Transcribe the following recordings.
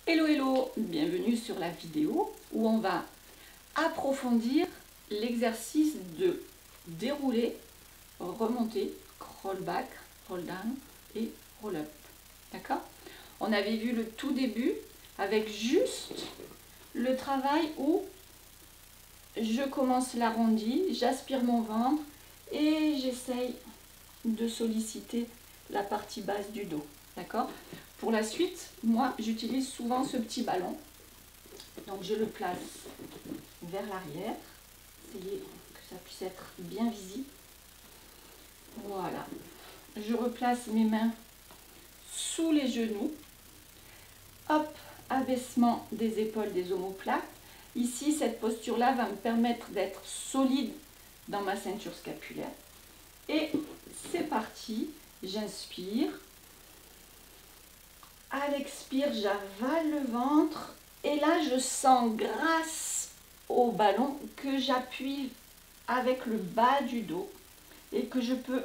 Hello hello, bienvenue sur la vidéo où on va approfondir l'exercice de dérouler, remonter, roll back, roll down et roll up. D'accord? On avait vu le tout début avec juste le travail où je commence l'arrondi, j'aspire mon ventre et j'essaye de solliciter la partie basse du dos. D'accord? Pour la suite, moi j'utilise souvent ce petit ballon. Donc je le place vers l'arrière. Essayez que ça puisse être bien visible. Voilà. Je replace mes mains sous les genoux. Hop, abaissement des épaules, des omoplates. Ici, cette posture-là va me permettre d'être solide dans ma ceinture scapulaire. Et c'est parti. J'inspire. À l'expire, j'avale le ventre. Et là, je sens grâce au ballon que j'appuie avec le bas du dos et que je peux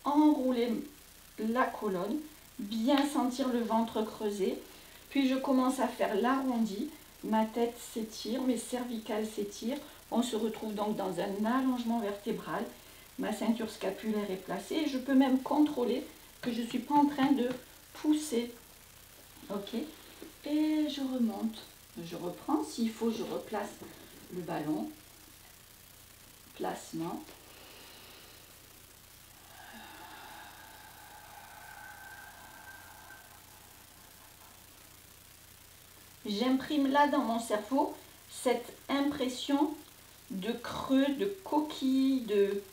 enrouler la colonne, bien sentir le ventre creuser. Puis je commence à faire l'arrondi. Ma tête s'étire, mes cervicales s'étirent. On se retrouve donc dans un allongement vertébral. Ma ceinture scapulaire est placée et je peux même contrôler que je ne suis pas en train de pousser. Ok, et je remonte, je reprends, s'il faut je replace le ballon, placement, j'imprime là dans mon cerveau cette impression de creux, de coquille, de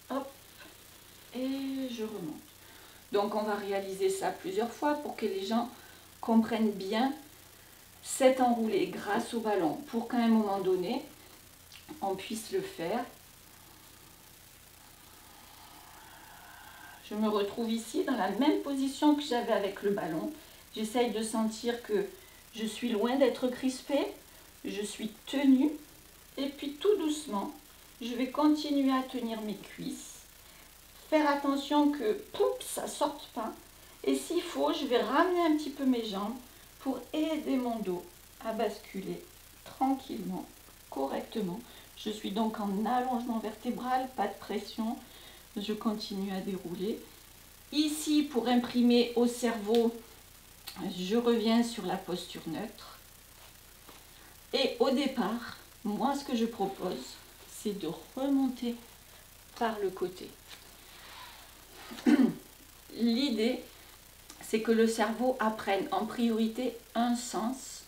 hop, et je remonte. Donc on va réaliser ça plusieurs fois pour que les gens comprennent bien cet enroulé grâce au ballon, pour qu'à un moment donné on puisse le faire. Je me retrouve ici dans la même position que j'avais avec le ballon. J'essaye de sentir que je suis loin d'être crispée, je suis tenue. Et puis tout doucement, je vais continuer à tenir mes cuisses. Faire attention que ça ne sorte pas. Et s'il faut, je vais ramener un petit peu mes jambes pour aider mon dos à basculer tranquillement, correctement. Je suis donc en allongement vertébral, pas de pression. Je continue à dérouler. Ici, pour imprimer au cerveau, je reviens sur la posture neutre. Et au départ, moi, ce que je propose, c'est de remonter par le côté. L'idée, c'est que le cerveau apprenne en priorité un sens.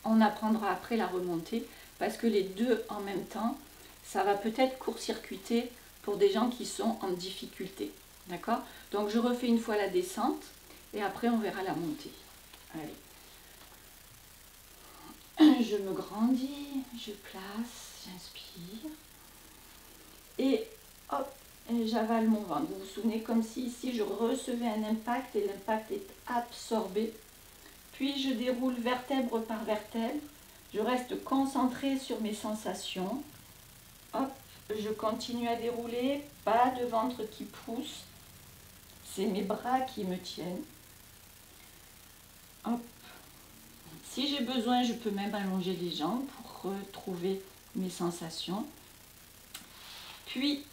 On apprendra après la remontée, parce que les deux en même temps, ça va peut-être court-circuiter pour des gens qui sont en difficulté. D'accord? Donc je refais une fois la descente et après on verra la montée. Allez. Je me grandis, je place, j'inspire. Et hop, j'avale mon ventre. Vous vous souvenez, comme si ici je recevais un impact et l'impact est absorbé. Puis je déroule vertèbre par vertèbre. Je reste concentrée sur mes sensations. Hop, je continue à dérouler, pas de ventre qui pousse. C'est mes bras qui me tiennent. Hop. Si j'ai besoin, je peux même allonger les jambes pour retrouver mes sensations. Puis,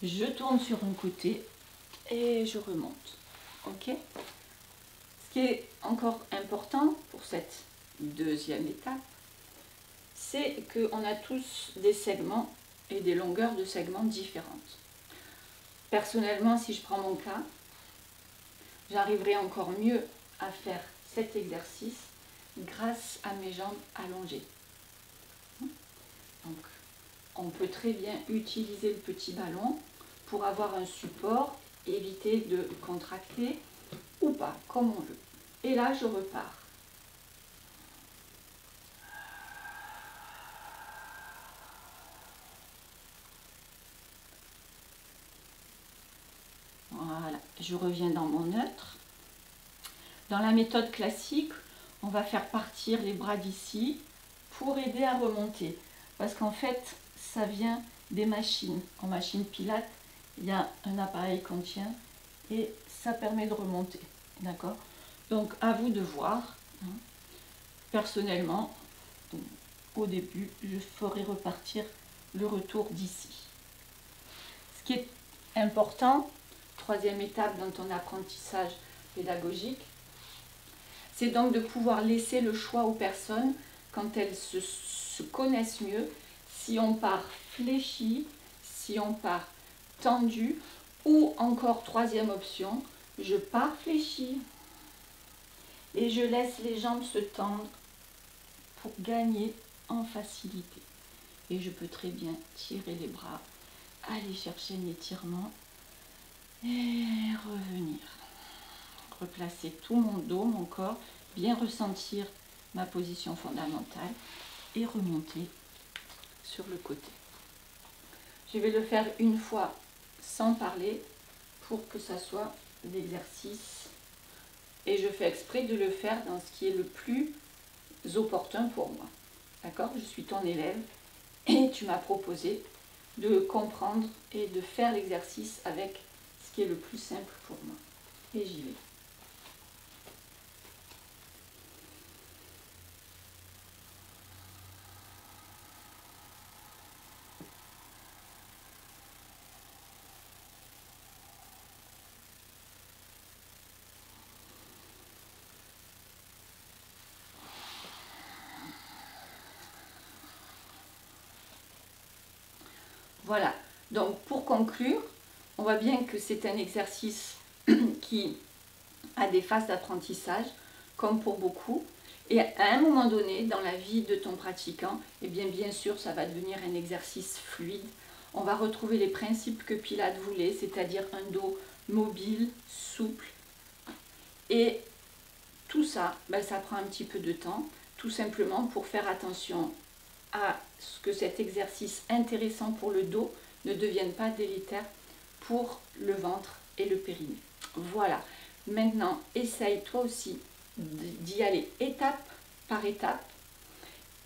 je tourne sur un côté et je remonte. Ok? Ce qui est encore important pour cette deuxième étape, c'est qu'on a tous des segments et des longueurs de segments différentes. Personnellement, si je prends mon cas, j'arriverai encore mieux à faire cet exercice grâce à mes jambes allongées. Donc, on peut très bien utiliser le petit ballon pour avoir un support, éviter de contracter ou pas, comme on veut. Et là, je repars. Voilà, je reviens dans mon neutre. Dans la méthode classique, on va faire partir les bras d'ici pour aider à remonter. Parce qu'en fait, ça vient des machines. En machine Pilates, il y a un appareil qu'on tient et ça permet de remonter. D'accord? Donc à vous de voir. Personnellement, au début, je ferai repartir le retour d'ici. Ce qui est important, troisième étape dans ton apprentissage pédagogique, c'est donc de pouvoir laisser le choix aux personnes quand elles se connaissent mieux, si on part fléchi, si on part tendu, ou encore troisième option, je pars fléchi et je laisse les jambes se tendre pour gagner en facilité. Et je peux très bien tirer les bras, aller chercher un étirement et revenir. Replacer tout mon dos, mon corps, bien ressentir ma position fondamentale et remonter sur le côté. Je vais le faire une fois sans parler pour que ça soit l'exercice. Et je fais exprès de le faire dans ce qui est le plus opportun pour moi. D'accord? Je suis ton élève et tu m'as proposé de comprendre et de faire l'exercice avec ce qui est le plus simple pour moi. Et j'y vais. Voilà, donc pour conclure, on voit bien que c'est un exercice qui a des phases d'apprentissage, comme pour beaucoup, et à un moment donné, dans la vie de ton pratiquant, eh bien sûr, ça va devenir un exercice fluide. On va retrouver les principes que Pilate voulait, c'est-à-dire un dos mobile, souple, et tout ça, ça prend un petit peu de temps, tout simplement pour faire attention à ce que cet exercice intéressant pour le dos ne devienne pas délétère pour le ventre et le périnée. Voilà, maintenant essaye toi aussi d'y aller étape par étape.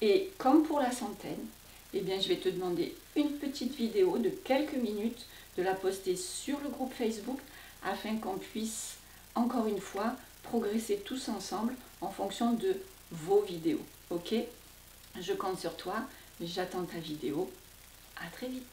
Et comme pour la centaine, eh bien, je vais te demander une petite vidéo de quelques minutes, de la poster sur le groupe Facebook afin qu'on puisse encore une fois progresser tous ensemble en fonction de vos vidéos. Ok? Je compte sur toi, j'attends ta vidéo. À très vite.